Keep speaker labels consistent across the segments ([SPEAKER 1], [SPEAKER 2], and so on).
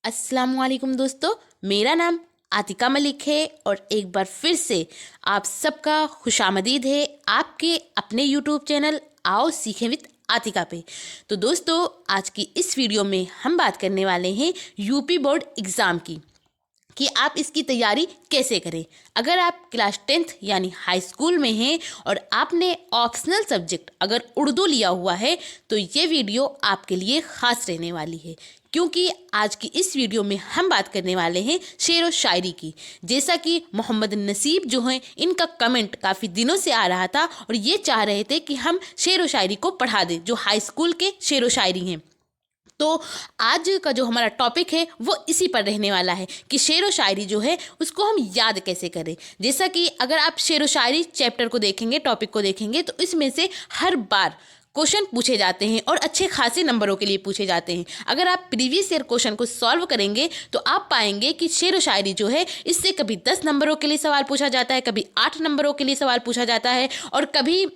[SPEAKER 1] अस्सलाम वालेकुम दोस्तों, मेरा नाम आतिका मलिक है और एक बार फिर से आप सबका खुशामदीद है आपके अपने यूट्यूब चैनल आओ सीखें विद आतिका पे। तो दोस्तों, आज की इस वीडियो में हम बात करने वाले हैं यूपी बोर्ड एग्ज़ाम की कि आप इसकी तैयारी कैसे करें। अगर आप क्लास 10th यानी हाई स्कूल में हैं और आपने ऑप्शनल सब्जेक्ट अगर उर्दू लिया हुआ है तो ये वीडियो आपके लिए ख़ास रहने वाली है, क्योंकि आज की इस वीडियो में हम बात करने वाले हैं शेर व शायरी की। जैसा कि मोहम्मद नसीब जो हैं, इनका कमेंट काफ़ी दिनों से आ रहा था और ये चाह रहे थे कि हम शेर व शायरी को पढ़ा दें, जो हाई स्कूल के शेर व शायरी हैं। तो आज का जो हमारा टॉपिक है वो इसी पर रहने वाला है कि शेर व शायरी जो है उसको हम याद कैसे करें। जैसा कि अगर आप शेर व शायरी चैप्टर को देखेंगे, टॉपिक को देखेंगे, तो इसमें से हर बार क्वेश्चन पूछे जाते हैं और अच्छे खासे नंबरों के लिए पूछे जाते हैं। अगर आप प्रीवियस ईयर क्वेश्चन को सॉल्व करेंगे तो आप पाएंगे कि शेर व शायरी जो है इससे कभी 10 नंबरों के लिए सवाल पूछा जाता है, कभी 8 नंबरों के लिए सवाल पूछा जाता है, और कभी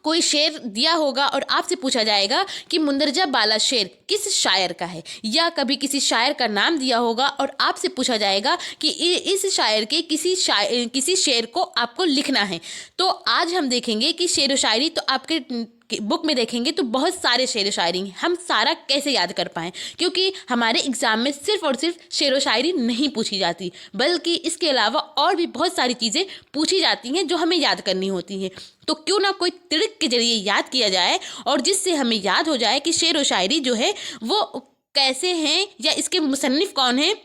[SPEAKER 1] कोई शेर दिया होगा और आपसे पूछा जाएगा कि मुंदरजा बाला शेर किस शायर का है, या कभी किसी शायर का नाम दिया होगा और आपसे पूछा जाएगा कि इस शायर के किसी शेर को आपको लिखना है। तो आज हम देखेंगे कि शेर व शायरी तो आपके बुक में देखेंगे तो बहुत सारे शेर व शायरी हैं, हम सारा कैसे याद कर पाएँ, क्योंकि हमारे एग्ज़ाम में सिर्फ और सिर्फ शेर व शायरी नहीं पूछी जाती, बल्कि इसके अलावा और भी बहुत सारी चीज़ें पूछी जाती हैं जो हमें याद करनी होती हैं। तो क्यों ना कोई ट्रिक के जरिए याद किया जाए और जिससे हमें याद हो जाए कि शेर व शायरी जो है वो कैसे हैं या इसके मुसन्निफ़ कौन हैं,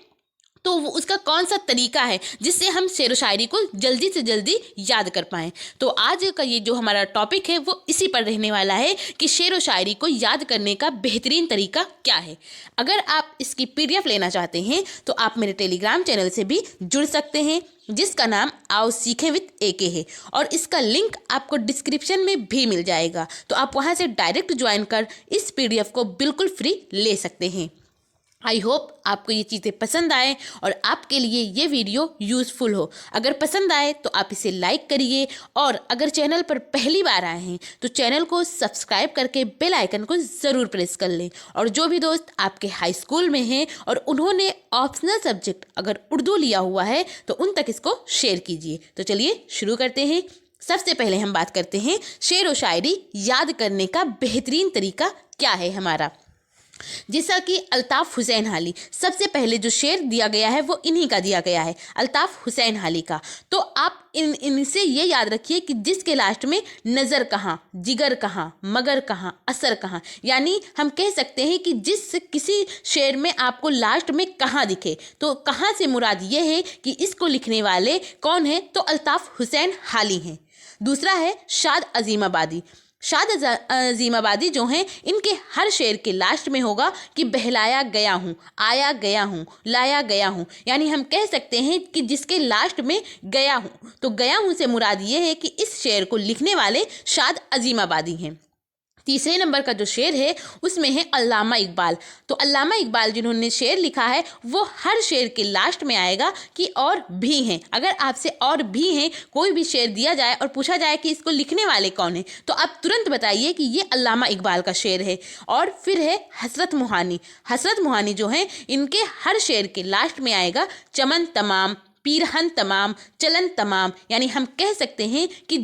[SPEAKER 1] तो वो उसका कौन सा तरीका है जिससे हम शेर व शायरी को जल्दी से जल्दी याद कर पाएँ। तो आज का ये जो हमारा टॉपिक है वो इसी पर रहने वाला है कि शेर व शायरी को याद करने का बेहतरीन तरीका क्या है। अगर आप इसकी PDF लेना चाहते हैं तो आप मेरे टेलीग्राम चैनल से भी जुड़ सकते हैं, जिसका नाम आओ सीखें विद AK है, और इसका लिंक आपको डिस्क्रिप्शन में भी मिल जाएगा। तो आप वहाँ से डायरेक्ट ज्वाइन कर इस PDF को बिल्कुल फ्री ले सकते हैं। आई होप आपको ये चीज़ें पसंद आए और आपके लिए ये वीडियो यूज़फुल हो। अगर पसंद आए तो आप इसे लाइक करिए, और अगर चैनल पर पहली बार आए हैं तो चैनल को सब्सक्राइब करके बेल आइकन को ज़रूर प्रेस कर लें। और जो भी दोस्त आपके हाई स्कूल में हैं और उन्होंने ऑप्शनल सब्जेक्ट अगर उर्दू लिया हुआ है तो उन तक इसको शेयर कीजिए। तो चलिए शुरू करते हैं। सबसे पहले हम बात करते हैं शेर व शायरी याद करने का बेहतरीन तरीका क्या है हमारा। जैसा कि अल्ताफ़ हुसैन हाली, सबसे पहले जो शेर दिया गया है वो इन्हीं का दिया गया है, अल्ताफ़ हुसैन हाली का। तो आप इनसे ये याद रखिए कि जिसके लास्ट में नज़र कहाँ, जिगर कहाँ, मगर कहाँ, असर कहाँ, यानी हम कह सकते हैं कि किसी शेर में आपको लास्ट में कहाँ दिखे, तो कहाँ से मुराद ये है कि इसको लिखने वाले कौन है, तो अल्ताफ़ हुसैन हाली हैं। दूसरा है शाद अज़ीमाबादी। शाद अज़ीमाबादी जो हैं, इनके हर शेर के लास्ट में होगा कि बहलाया गया हूँ, आया गया हूँ, लाया गया हूँ, यानी हम कह सकते हैं कि जिसके लास्ट में गया हूँ, तो गया हूँ से मुराद ये है कि इस शेर को लिखने वाले शाद अज़ीमाबादी हैं। तीसरे नंबर का जो शेर है उसमें है अल्लामा इकबाल। तो अल्लामा इकबाल जिन्होंने शेर लिखा है वो हर शेर के लास्ट में आएगा कि और भी हैं। अगर आपसे और भी हैं कोई भी शेर दिया जाए और पूछा जाए कि इसको लिखने वाले कौन हैं, तो आप तुरंत बताइए कि ये अल्लामा इकबाल का शेर है। और फिर है हसरत मोहानी। हसरत मोहानी जो हैं, इनके हर शेर के लास्ट में आएगा चमन तमाम, पीरहन तमाम, चलन तमाम, यानी हम कह सकते हैं कि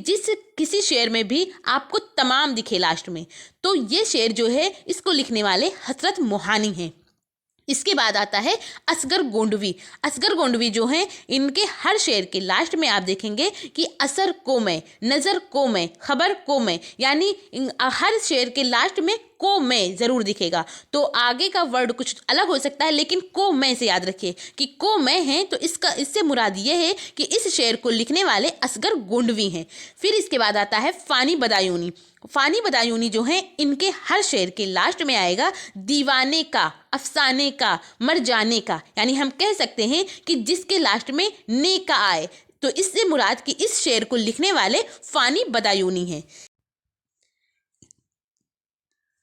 [SPEAKER 1] किसी शेर में भी आपको तमाम दिखे लास्ट में, तो ये शेर जो है इसको लिखने वाले हसरत मोहानी हैं। इसके बाद आता है असगर गोंडवी। असगर गोंडवी जो हैं, इनके हर शेर के लास्ट में आप देखेंगे कि असर को मैं, नज़र को मैं, खबर को मैं, यानी हर शेर के लास्ट में को मैं ज़रूर दिखेगा। तो आगे का वर्ड कुछ अलग हो सकता है, लेकिन को मैं से याद रखिए कि को मैं है, तो इससे मुराद ये है कि इस शेर को लिखने वाले असगर गोंडवी हैं। फिर इसके बाद आता है फ़ानी बदायूनी। फ़ानी बदायूनी जो हैं, इनके हर शेर के लास्ट में आएगा दीवाने का, अफसाने का, मर जाने का, यानी हम कह सकते हैं कि जिसके लास्ट में ने का आए, तो इससे मुराद कि इस शेर को लिखने वाले फ़ानी बदायूनी हैं।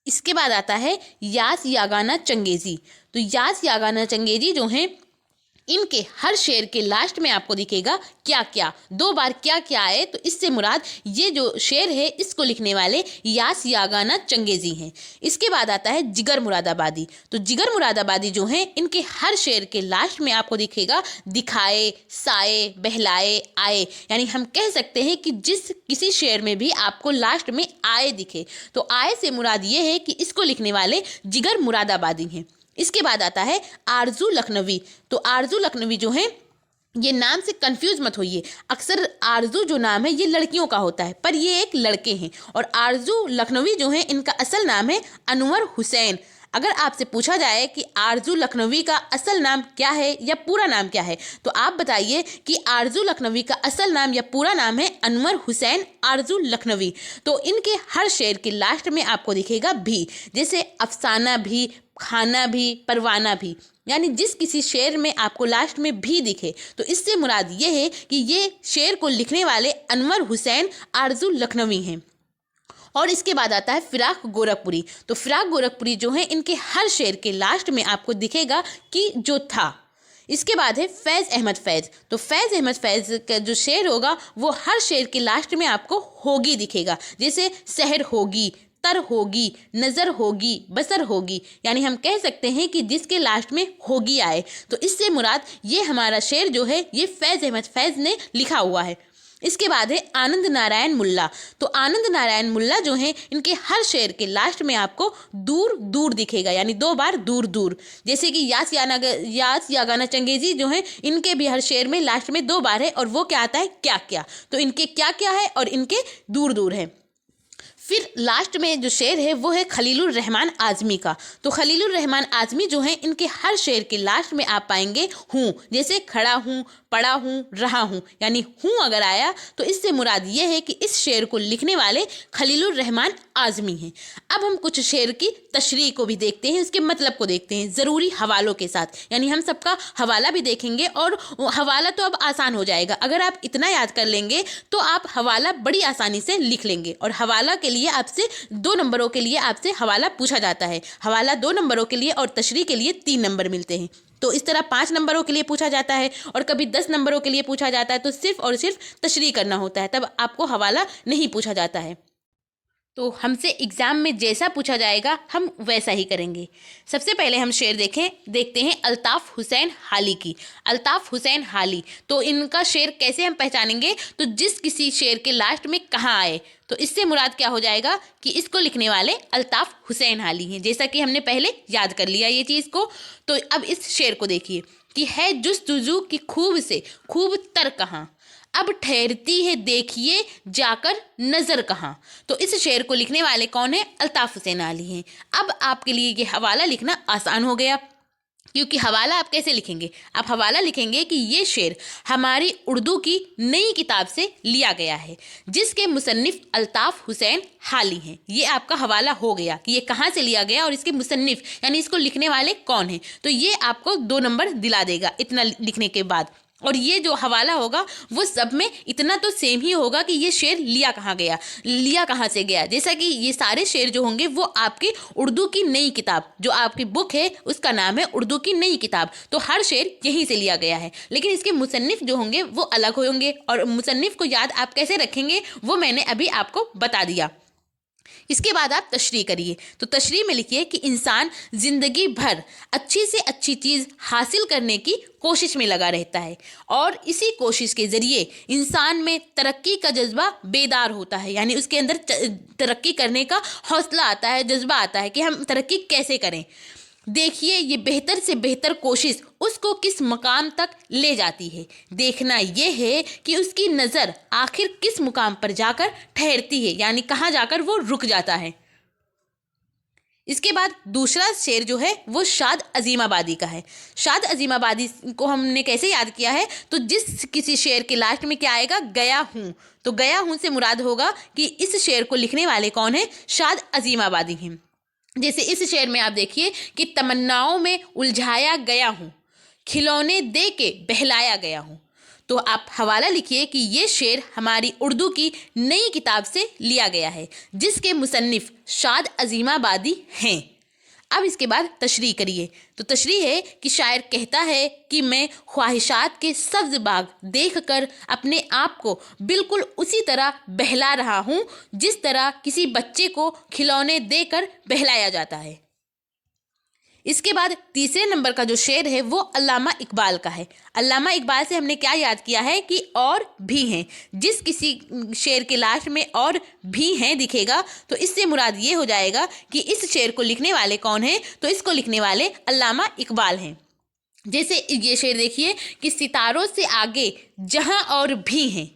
[SPEAKER 1] इसके बाद आता है यास यागाना चंगेज़ी। तो यास यागाना चंगेज़ी जो हैं, इनके हर शेर के लास्ट में आपको दिखेगा क्या क्या, 2 बार क्या क्या आए तो इससे मुराद ये जो शेर है इसको लिखने वाले यास यागाना चंगेजी हैं। इसके बाद आता है जिगर मुरादाबादी। तो जिगर मुरादाबादी जो हैं इनके हर शेर के लास्ट में आपको दिखेगा दिखाए, साए, बहलाए, आए, यानी हम कह सकते हैं कि जिस किसी शेर में भी आपको लास्ट में आए दिखे तो आए से मुराद ये है कि इसको लिखने वाले जिगर मुरादाबादी हैं। इसके बाद आता है आरजू लखनवी। तो आरजू लखनवी जो है, ये नाम से कंफ्यूज मत होइए, अक्सर आरजू जो नाम है ये लड़कियों का होता है पर ये एक लड़के हैं, और आरजू लखनवी जो है इनका असल नाम है अनवर हुसैन। अगर आपसे पूछा जाए कि आरजू लखनवी का असल नाम क्या है या पूरा नाम क्या है तो आप बताइए कि आरजू लखनवी का असल नाम या पूरा नाम है अनवर हुसैन आरजू लखनवी। तो इनके हर शेर के लास्ट में आपको दिखेगा भी, जैसे अफसाना भी, खाना भी, परवाना भी, यानी जिस किसी शेर में आपको लास्ट में भी दिखे तो इससे मुराद ये है कि ये शेर को लिखने वाले अनवर हुसैन आरजू लखनवी हैं। और इसके बाद आता है फिराक गोरखपुरी। तो फिराक गोरखपुरी जो है इनके हर शेर के लास्ट में आपको दिखेगा कि जो था। इसके बाद है फैज़ अहमद फैज़। तो फैज़ अहमद फैज़ का जो शेर होगा वो हर शेर के लास्ट में आपको होगी दिखेगा, जैसे सहर होगी, तर होगी, नज़र होगी, बसर होगी, यानी हम कह सकते हैं कि जिसके लास्ट में होगी आए तो इससे मुराद ये हमारा शेर जो है ये फैज़ अहमद फैज़ ने लिखा हुआ है। इसके बाद है आनंद नारायण मुल्ला। तो आनंद नारायण मुल्ला जो हैं इनके हर शेर के लास्ट में आपको दूर दूर दिखेगा, यानी 2 बार दूर दूर, जैसे कि यास यागाना चंगेजी जो हैं इनके भी हर शेर में लास्ट में 2 बार है और वो क्या आता है क्या क्या। तो इनके क्या क्या है और इनके दूर दूर है। फिर लास्ट में जो शेर है वो है खलीलुर रहमान आज़मी का। तो खलीलुर रहमान आज़मी जो है इनके हर शेर के लास्ट में आप पाएंगे हूँ, जैसे खड़ा हूँ, पड़ा हूँ, रहा हूँ, यानी हूँ अगर आया तो इससे मुराद ये है कि इस शेर को लिखने वाले खलीलुर रहमान आज़मी हैं। अब हम कुछ शेर की तशरीह को भी देखते हैं, उसके मतलब को देखते हैं ज़रूरी हवालों के साथ, यानी हम सबका हवाला भी देखेंगे। और हवाला तो अब आसान हो जाएगा, अगर आप इतना याद कर लेंगे तो आप हवाला बड़ी आसानी से लिख लेंगे। और हवाला के लिए आपसे 2 नंबरों के लिए आपसे हवाला पूछा जाता है, हवाला 2 नंबरों के लिए और तशरीह के लिए 3 नंबर मिलते हैं। तो इस तरह 5 नंबरों के लिए पूछा जाता है और कभी 10 नंबरों के लिए पूछा जाता है, तो सिर्फ और सिर्फ तशरीह करना होता है, तब आपको हवाला नहीं पूछा जाता है। तो हमसे एग्ज़ाम में जैसा पूछा जाएगा हम वैसा ही करेंगे। सबसे पहले हम शेर देखते हैं अल्ताफ़ हुसैन हाली की। अल्ताफ़ हुसैन हाली, तो इनका शेर कैसे हम पहचानेंगे, तो जिस किसी शेर के लास्ट में कहाँ आए तो इससे मुराद क्या हो जाएगा कि इसको लिखने वाले अल्ताफ़ हुसैन हाली हैं, जैसा कि हमने पहले याद कर लिया ये चीज़ को। तो अब इस शेर को देखिए कि है जुस्तुजू की खूब से खूब तर कहाँ, अब ठहरती है देखिए जाकर नज़र कहाँ। तो इस शेर को लिखने वाले कौन है, अल्ताफ़ हुसैन हाली हैं। अब आपके लिए ये हवाला लिखना आसान हो गया, क्योंकि हवाला आप कैसे लिखेंगे, आप हवाला लिखेंगे कि ये शेर हमारी उर्दू की नई किताब से लिया गया है जिसके मुसन्निफ़ अल्ताफ़ हुसैन हाली हैं। ये आपका हवाला हो गया कि ये कहाँ से लिया गया और इसके मुसन्निफ़ यानी इसको लिखने वाले कौन हैं। तो ये आपको 2 नंबर दिला देगा इतना लिखने के बाद। और ये जो हवाला होगा वो सब में इतना तो सेम ही होगा कि ये शेर लिया कहाँ से गया, जैसा कि ये सारे शेर जो होंगे वो आपकी उर्दू की नई किताब, जो आपकी बुक है उसका नाम है उर्दू की नई किताब, तो हर शेर यहीं से लिया गया है। लेकिन इसके मुसन्निफ़ जो होंगे वो अलग होंगे, और मुसन्निफ़ को याद आप कैसे रखेंगे वो मैंने अभी आपको बता दिया। इसके बाद आप तशरीह करिए। तो तशरीह में लिखिए कि इंसान ज़िंदगी भर अच्छी से अच्छी चीज़ हासिल करने की कोशिश में लगा रहता है और इसी कोशिश के ज़रिए इंसान में तरक्की का जज्बा बेदार होता है, यानी उसके अंदर तरक्की करने का हौसला आता है, जज्बा आता है कि हम तरक्की कैसे करें। देखिए ये बेहतर से बेहतर कोशिश उसको किस मकाम तक ले जाती है, देखना ये है कि उसकी नज़र आखिर किस मुकाम पर जाकर ठहरती है, यानी कहाँ जाकर वो रुक जाता है। इसके बाद दूसरा शेर जो है वो शाद अजीमाबादी का है। शाद अजीमाबादी को हमने कैसे याद किया है, तो जिस किसी शेर के लास्ट में क्या आएगा, गया हूँ, तो गया हूँ से मुराद होगा कि इस शेर को लिखने वाले कौन है, शाद अजीमाबादी हैं। जैसे इस शेर में आप देखिए कि तमन्नाओं में उलझाया गया हूँ, खिलौने दे के बहलाया गया हूँ। तो आप हवाला लिखिए कि ये शेर हमारी उर्दू की नई किताब से लिया गया है जिसके मुसन्निफ़ शाद अजीमाबादी हैं। अब इसके बाद तशरीह करिए। तो तशरीह है कि शायर कहता है कि मैं ख्वाहिशात के सब्ज बाग देखकर अपने आप को बिल्कुल उसी तरह बहला रहा हूँ जिस तरह किसी बच्चे को खिलौने देकर बहलाया जाता है। इसके बाद तीसरे नंबर का जो शेर है वो अल्लामा इकबाल का है। अल्लामा इकबाल से हमने क्या याद किया है कि और भी हैं। जिस किसी शेर के लास्ट में और भी हैं दिखेगा तो इससे मुराद ये हो जाएगा कि इस शेर को लिखने वाले कौन हैं, तो इसको लिखने वाले अल्लामा इकबाल हैं। जैसे ये शेर देखिए कि सितारों से आगे जहां और भी हैं,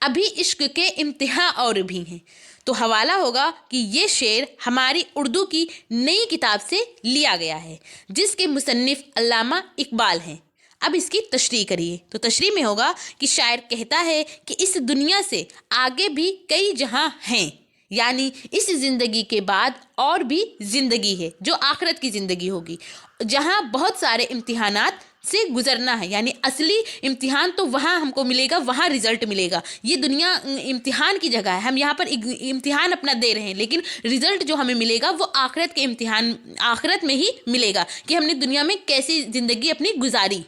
[SPEAKER 1] अभी इश्क के इम्तिहान और भी हैं। तो हवाला होगा कि ये शेर हमारी उर्दू की नई किताब से लिया गया है जिसके मुसन्निफ अल्लामा इकबाल हैं। अब इसकी तशरीह करिए। तो तशरीह में होगा कि शायर कहता है कि इस दुनिया से आगे भी कई जहां हैं, यानी इस ज़िंदगी के बाद और भी ज़िंदगी है जो आखिरत की ज़िंदगी होगी, जहां बहुत सारे इम्तिहानात से गुजरना है। यानी असली इम्तिहान तो वहाँ हमको मिलेगा, वहाँ रिजल्ट मिलेगा। ये दुनिया इम्तिहान की जगह है, हम यहाँ पर इम्तिहान अपना दे रहे हैं, लेकिन रिजल्ट जो हमें मिलेगा वो आखिरत के इम्तिहान, आखिरत में ही मिलेगा कि हमने दुनिया में कैसी ज़िंदगी अपनी गुजारी।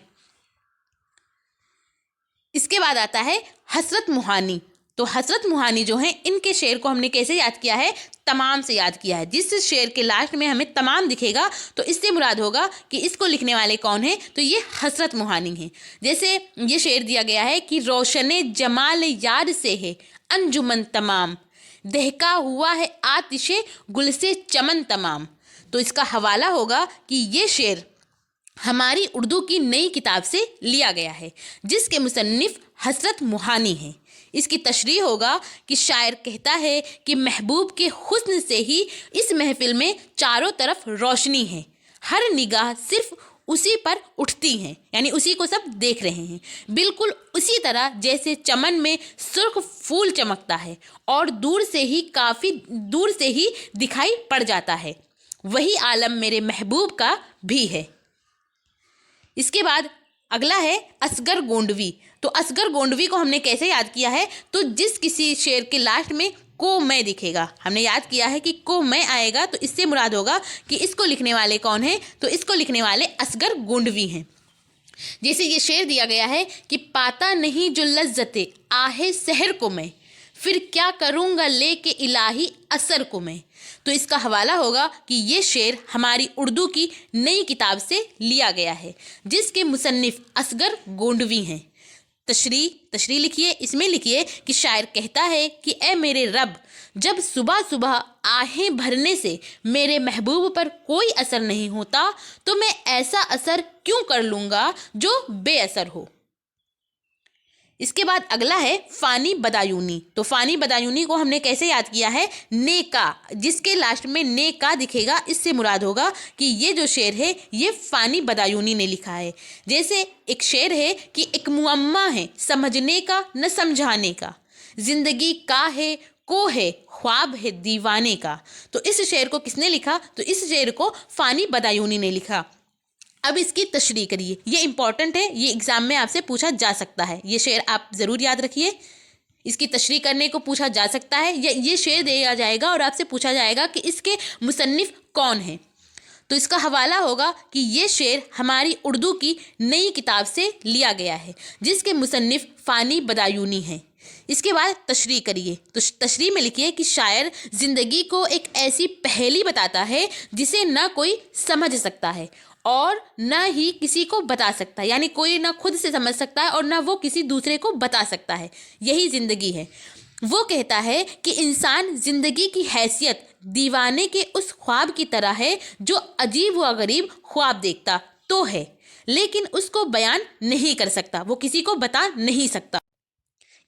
[SPEAKER 1] इसके बाद आता है हसरत मुहानी। तो हसरत मुहानी जो हैं, इनके शेर को हमने कैसे याद किया है, तमाम से याद किया है। जिस शेर के लास्ट में हमें तमाम दिखेगा तो इससे मुराद होगा कि इसको लिखने वाले कौन हैं, तो ये हसरत मुहानी हैं। जैसे ये शेर दिया गया है कि रोशने जमाल यार से है अंजुमन तमाम, दहका हुआ है आतिशे गुल से चमन तमाम। तो इसका हवाला होगा कि ये शेर हमारी उर्दू की नई किताब से लिया गया है जिसके मुसन्निफ हसरत मुहानी हैं। इसकी तशरीह होगा कि शायर कहता है कि महबूब के हुस्न से ही इस महफिल में चारों तरफ रोशनी है, हर निगाह सिर्फ उसी पर उठती हैं, यानी उसी को सब देख रहे हैं, बिल्कुल उसी तरह जैसे चमन में सुर्ख फूल चमकता है और दूर से ही काफ़ी दूर से ही दिखाई पड़ जाता है, वही आलम मेरे महबूब का भी है। इसके बाद अगला है असगर गोंडवी। तो असगर गोंडवी को हमने कैसे याद किया है, तो जिस किसी शेर के लास्ट में को मैं दिखेगा, हमने याद किया है कि को मैं आएगा तो इससे मुराद होगा कि इसको लिखने वाले कौन हैं, तो इसको लिखने वाले असगर गोंडवी हैं। जैसे ये शेर दिया गया है कि पाता नहीं जो लज्जते आहे सहर को मैं, फिर क्या करूँगा लेके इलाही असर को मैं। तो इसका हवाला होगा कि ये शेर हमारी उर्दू की नई किताब से लिया गया है जिसके मुसन्निफ असगर गोंडवी हैं। तशरीह लिखिए। इसमें लिखिए कि शायर कहता है कि ए मेरे रब, जब सुबह सुबह आहें भरने से मेरे महबूब पर कोई असर नहीं होता तो मैं ऐसा असर क्यों कर लूँगा जो बेअसर हो। इसके बाद अगला है फ़ानी बदायूनी। तो फ़ानी बदायूनी को हमने कैसे याद किया है, नेका, जिसके लास्ट में नेका दिखेगा इससे मुराद होगा कि ये जो शेर है ये फ़ानी बदायूनी ने लिखा है। जैसे एक शेर है कि एक मुअम्मा है समझने का न समझाने का, ज़िंदगी का है को है ख्वाब है दीवाने का। तो इस शेर को किसने लिखा, तो इस शेर को फ़ानी बदायूनी ने लिखा। अब इसकी तशरीह करिए, ये इंपॉर्टेंट है, ये एग्ज़ाम में आपसे पूछा जा सकता है, ये शेर आप ज़रूर याद रखिए। इसकी तशरीह करने को पूछा जा सकता है, ये शेर दिया जाएगा और आपसे पूछा जाएगा कि इसके मुसन्निफ कौन हैं। तो इसका हवाला होगा कि ये शेर हमारी उर्दू की नई किताब से लिया गया है जिसके मुसन्निफ फ़ानी बदायूनी हैं। इसके बाद तशरीह करिए। तो तशरीह में लिखिए कि शायर ज़िंदगी को एक ऐसी पहेली बताता है जिसे ना कोई समझ सकता है और ना ही किसी को बता सकता है, यानी कोई ना खुद से समझ सकता है और ना वो किसी दूसरे को बता सकता है, यही ज़िंदगी है। वो कहता है कि इंसान ज़िंदगी की हैसियत दीवाने के उस ख्वाब की तरह है जो अजीब व गरीब ख्वाब देखता तो है लेकिन उसको बयान नहीं कर सकता, वो किसी को बता नहीं सकता।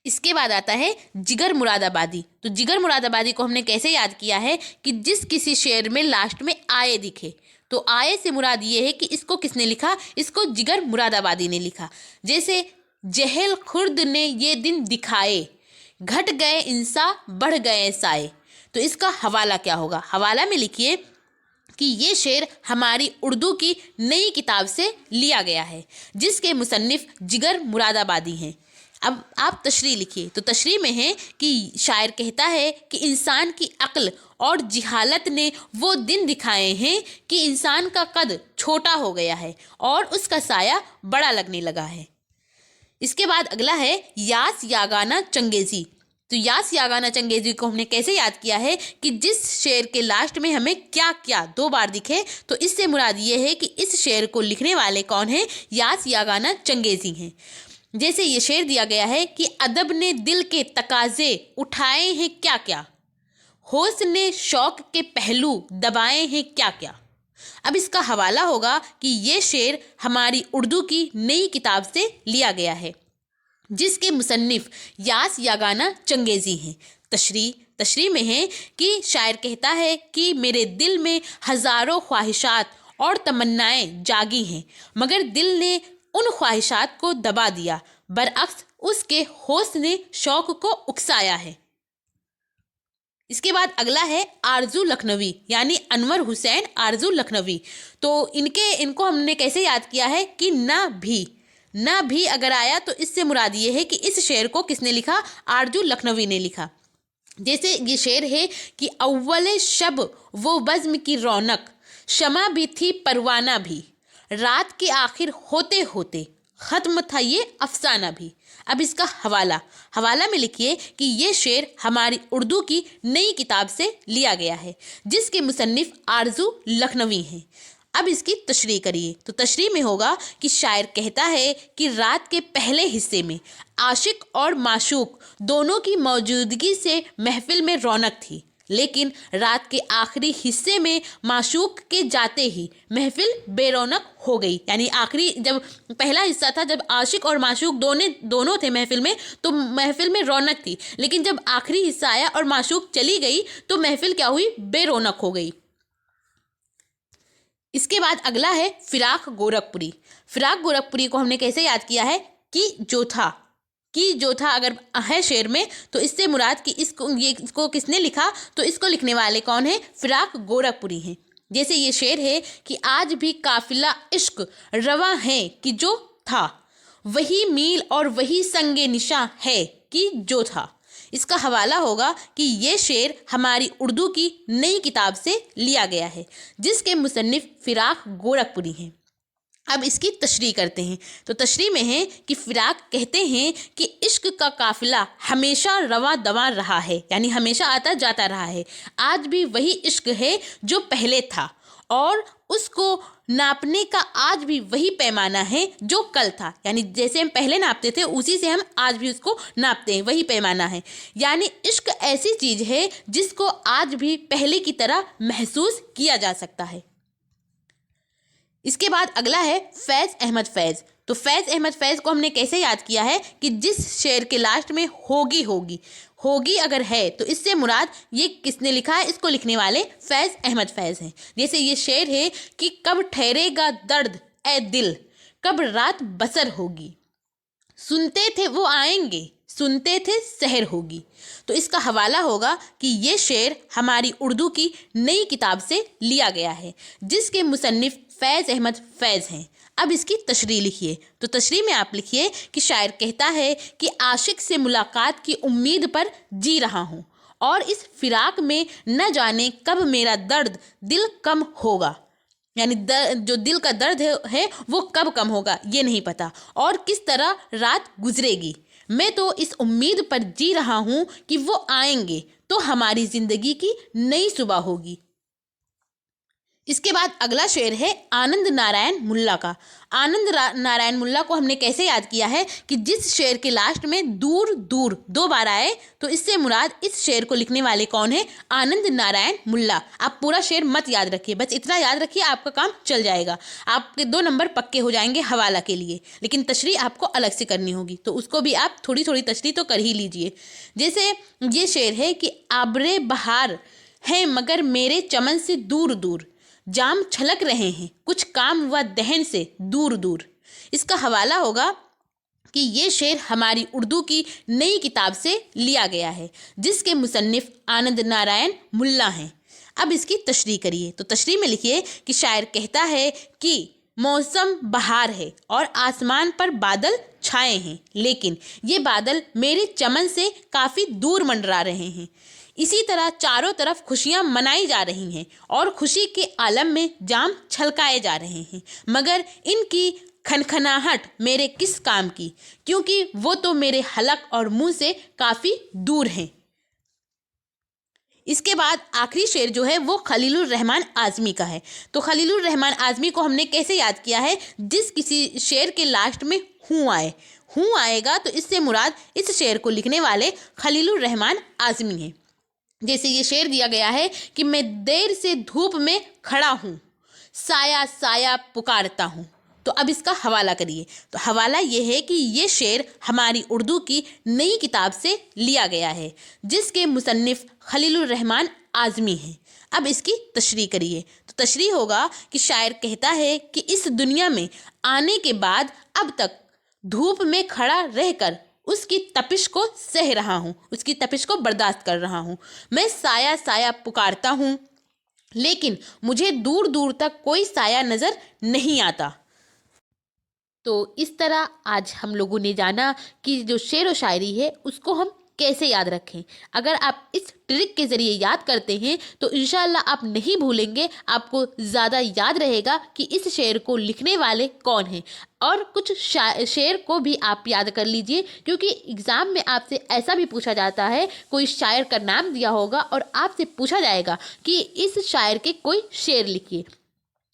[SPEAKER 1] इसके बाद आता है जिगर मुरादाबादी। तो जिगर मुरादाबादी को हमने कैसे याद किया है कि जिस किसी शेर में लास्ट में आए दिखे, तो आए से मुराद ये है कि इसको किसने लिखा, इसको जिगर मुरादाबादी ने लिखा। जैसे जहल खुर्द ने ये दिन दिखाए, घट गए इंसा बढ़ गए साए। तो इसका हवाला क्या होगा, हवाला में लिखिए कि ये शेर हमारी उर्दू की नई किताब से लिया गया है जिसके मुसन्निफ जिगर मुरादाबादी हैं। अब आप तशरीह लिखिए। तो तशरीह में है कि शायर कहता है कि इंसान की अक्ल और जिहालत ने वो दिन दिखाए हैं कि इंसान का कद छोटा हो गया है और उसका साया बड़ा लगने लगा है। इसके बाद अगला है यास यागाना चंगेज़ी। तो यास यागाना चंगेज़ी को हमने कैसे याद किया है कि जिस शेर के लास्ट में हमें क्या क्या 2 बार दिखे, तो इससे मुराद ये है कि इस शेर को लिखने वाले कौन हैं, यास यागाना चंगेज़ी हैं। जैसे ये शेर दिया गया है कि अदब ने दिल के तकाजे उठाए हैं क्या क्या, होश ने शौक के पहलू दबाए हैं क्या क्या। अब इसका हवाला होगा कि ये शेर हमारी उर्दू की नई किताब से लिया गया है, जिसके मुसन्निफ यास यागाना चंगेज़ी हैं। तशरीह में है कि शायर कहता है कि मेरे दिल में हज़ारों ख्वाहिशात और तमन्नाएं जागी हैं, मगर दिल ने उन ख्वाहिशात को दबा दिया, बरअक्स उसके होश ने शौक को उकसाया है। इसके बाद अगला है आरजू लखनवी, यानी अनवर हुसैन आरजू लखनवी। तो इनको हमने कैसे याद किया है कि ना भी अगर आया तो इससे मुराद ये है कि इस शेर को किसने लिखा, आरजू लखनवी ने लिखा। जैसे ये शेर है कि अव्वल शब वो बज़्म की रौनक, शमा भी थी परवाना भी, रात के आखिर होते होते ख़त्म था ये अफसाना भी। अब इसका हवाला में लिखिए कि ये शेर हमारी उर्दू की नई किताब से लिया गया है, जिसके मुसन्निफ आरजू लखनवी हैं। अब इसकी तशरीह करिए। तो तशरीह में होगा कि शायर कहता है कि रात के पहले हिस्से में आशिक और माशूक दोनों की मौजूदगी से महफिल में रौनक थी, लेकिन रात के आखिरी हिस्से में माशूक के जाते ही महफिल बेरौनक हो गई। यानी आखिरी जब पहला हिस्सा था, जब आशिक और माशूक दोनों थे महफिल में, तो महफिल में रौनक थी, लेकिन जब आखिरी हिस्सा आया और माशूक चली गई तो महफिल क्या हुई, बेरौनक हो गई। इसके बाद अगला है फिराक गोरखपुरी को हमने कैसे याद किया है कि जो था अगर है शेर में, तो इससे मुराद कि इसको किसने लिखा, तो इसको लिखने वाले कौन है, फिराक गोरखपुरी हैं। जैसे ये शेर है कि आज भी काफिला इश्क रवा है कि जो था, वही मील और वही संगे निशा है कि जो था। इसका हवाला होगा कि ये शेर हमारी उर्दू की नई किताब से लिया गया है, जिसके मुसन्निफ फिराक गोरखपुरी हैं। अब इसकी तशरीह करते हैं। तो तशरीह में है कि फिराक कहते हैं कि इश्क का काफिला हमेशा रवा दवा रहा है, यानी हमेशा आता जाता रहा है। आज भी वही इश्क है जो पहले था, और उसको नापने का आज भी वही पैमाना है जो कल था। यानी जैसे हम पहले नापते थे, उसी से हम आज भी उसको नापते हैं, वही पैमाना है। यानी इश्क ऐसी चीज़ है जिसको आज भी पहले की तरह महसूस किया जा सकता है। इसके बाद अगला है फैज़ अहमद फैज़। तो फैज़ अहमद फैज़ को हमने कैसे याद किया है कि जिस शेर के लास्ट में होगी अगर है, तो इससे मुराद ये किसने लिखा है, इसको लिखने वाले फैज़ अहमद फैज़ हैं। जैसे ये शेर है कि कब ठहरेगा दर्द ए दिल, कब रात बसर होगी, सुनते थे वो आएंगे, सुनते थे सहर होगी। तो इसका हवाला होगा कि ये शेर हमारी उर्दू की नई किताब से लिया गया है, जिसके मुसन्निफ फैज़ अहमद फैज़ हैं। अब इसकी तशरीह लिखिए। तो तशरीह में आप लिखिए कि शायर कहता है कि आशिक से मुलाकात की उम्मीद पर जी रहा हूँ, और इस फिराक में न जाने कब मेरा दर्द दिल कम होगा। यानी जो दिल का दर्द है वो कब कम होगा ये नहीं पता, और किस तरह रात गुजरेगी। मैं तो इस उम्मीद पर जी रहा हूँ कि वो आएंगे तो हमारी ज़िंदगी की नई सुबह होगी। इसके बाद अगला शेर है आनंद नारायण मुल्ला का। आनंद नारायण मुल्ला को हमने कैसे याद किया है कि जिस शेर के लास्ट में दूर दूर 2 बार आए, तो इससे मुराद इस शेर को लिखने वाले कौन है, आनंद नारायण मुल्ला। आप पूरा शेर मत याद रखिए, बस इतना याद रखिए, आपका काम चल जाएगा। आपके 2 नंबर पक्के हो जाएंगे हवाला के लिए, लेकिन तशरीह आपको अलग से करनी होगी, तो उसको भी आप थोड़ी थोड़ी तशरीह तो कर ही लीजिए। जैसे ये शेर है कि आबरे बहार हैं मगर मेरे चमन से दूर दूर, जाम छलक रहे हैं कुछ काम व दहन से दूर दूर। इसका हवाला होगा कि ये शेर हमारी उर्दू की नई किताब से लिया गया है, जिसके मुसन्निफ आनंद नारायण मुल्ला हैं। अब इसकी तशरीह करिए। तो तशरीह में लिखिए कि शायर कहता है कि मौसम बहार है और आसमान पर बादल छाए हैं, लेकिन ये बादल मेरे चमन से काफ़ी दूर मंडरा रहे हैं। इसी तरह चारों तरफ खुशियां मनाई जा रही हैं और खुशी के आलम में जाम छलकाए जा रहे हैं, मगर इनकी खनखनाहट मेरे किस काम की, क्योंकि वो तो मेरे हलक और मुंह से काफ़ी दूर हैं। इसके बाद आखिरी शेर जो है वो खलीलुर रहमान आज़मी का है। तो खलीलुर रहमान आज़मी को हमने कैसे याद किया है? जिस किसी शेर के लास्ट में हूँ आए, हूँ आएगा तो इससे मुराद इस शेर को लिखने वाले खलीलुर रहमान आज़मी हैं। जैसे ये शेर दिया गया है कि मैं देर से धूप में खड़ा हूँ, साया साया पुकारता हूँ। तो अब इसका हवाला करिए। तो हवाला ये है कि ये शेर हमारी उर्दू की नई किताब से लिया गया है, जिसके मुसन्निफ खलीलुर रहमान आज़मी हैं। अब इसकी तशरीह करिए। तो तशरीह होगा कि शायर कहता है कि इस दुनिया में आने के बाद अब तक धूप में खड़ा रहकर उसकी तपिश को सह रहा हूँ, उसकी तपिश को बर्दाश्त कर रहा हूँ। मैं साया साया पुकारता हूँ, लेकिन मुझे दूर दूर तक कोई साया नज़र नहीं आता। तो इस तरह आज हम लोगों ने जाना कि जो शेर व शायरी है उसको हम कैसे याद रखें। अगर आप इस ट्रिक के ज़रिए याद करते हैं तो इंशाल्लाह आप नहीं भूलेंगे, आपको ज़्यादा याद रहेगा कि इस शेर को लिखने वाले कौन हैं। और कुछ शेर को भी आप याद कर लीजिए, क्योंकि एग्ज़ाम में आपसे ऐसा भी पूछा जाता है, कोई शायर का नाम दिया होगा और आपसे पूछा जाएगा कि इस शायर के कोई शेर लिखिए।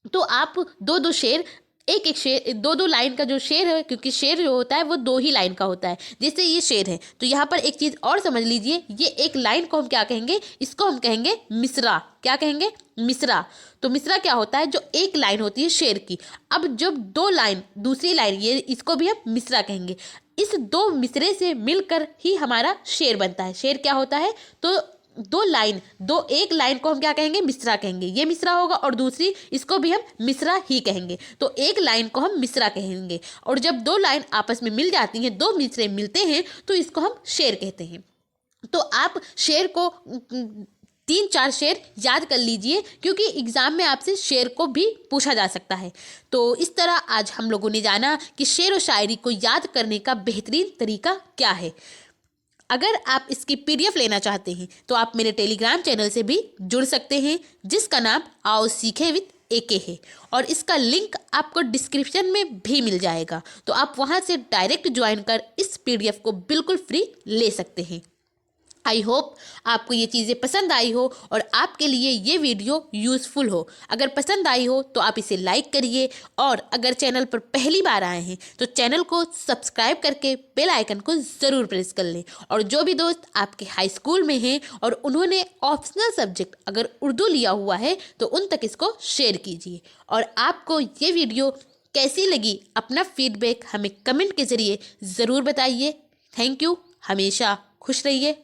[SPEAKER 1] तो आप दो दो शेर, एक एक शेर, दो दो लाइन का जो शेर है, क्योंकि शेर जो होता है वो दो ही लाइन का होता है, जैसे ये शेर है। तो यहाँ पर एक चीज़ और समझ लीजिए, ये एक लाइन को हम क्या कहेंगे? इसको हम कहेंगे मिसरा। क्या कहेंगे? मिसरा। तो मिसरा क्या होता है? जो एक लाइन होती है शेर की। अब जब दो लाइन, दूसरी लाइन, ये इसको भी हम मिसरा कहेंगे। इस दो मिसरे से मिलकर ही हमारा शेर बनता है। शेर क्या होता है? तो दो लाइन, दो एक लाइन को हम क्या कहेंगे? मिसरा कहेंगे। ये मिसरा होगा और दूसरी, इसको भी हम मिसरा ही कहेंगे। तो एक लाइन को हम मिसरा कहेंगे, और जब दो लाइन आपस में मिल जाती हैं, दो मिसरे मिलते हैं, तो इसको हम शेर कहते हैं। तो आप शेर को 3-4 शेर याद कर लीजिए, क्योंकि एग्ज़ाम में आपसे शेर को भी पूछा जा सकता है। तो इस तरह आज हम लोगों ने जाना कि शेर व शायरी को याद करने का बेहतरीन तरीका क्या है। अगर आप इसकी PDF लेना चाहते हैं तो आप मेरे टेलीग्राम चैनल से भी जुड़ सकते हैं, जिसका नाम आओ सीखें विद AK है, और इसका लिंक आपको डिस्क्रिप्शन में भी मिल जाएगा। तो आप वहां से डायरेक्ट ज्वाइन कर इस PDF को बिल्कुल फ्री ले सकते हैं। आई होप आपको ये चीज़ें पसंद आई हो और आपके लिए ये वीडियो यूज़फुल हो। अगर पसंद आई हो तो आप इसे लाइक करिए, और अगर चैनल पर पहली बार आए हैं तो चैनल को सब्सक्राइब करके बेल आइकन को ज़रूर प्रेस कर लें। और जो भी दोस्त आपके हाई स्कूल में हैं और उन्होंने ऑप्शनल सब्जेक्ट अगर उर्दू लिया हुआ है तो उन तक इसको शेयर कीजिए। और आपको ये वीडियो कैसी लगी, अपना फीडबैक हमें कमेंट के ज़रिए ज़रूर बताइए। Thank you. हमेशा खुश रहिए।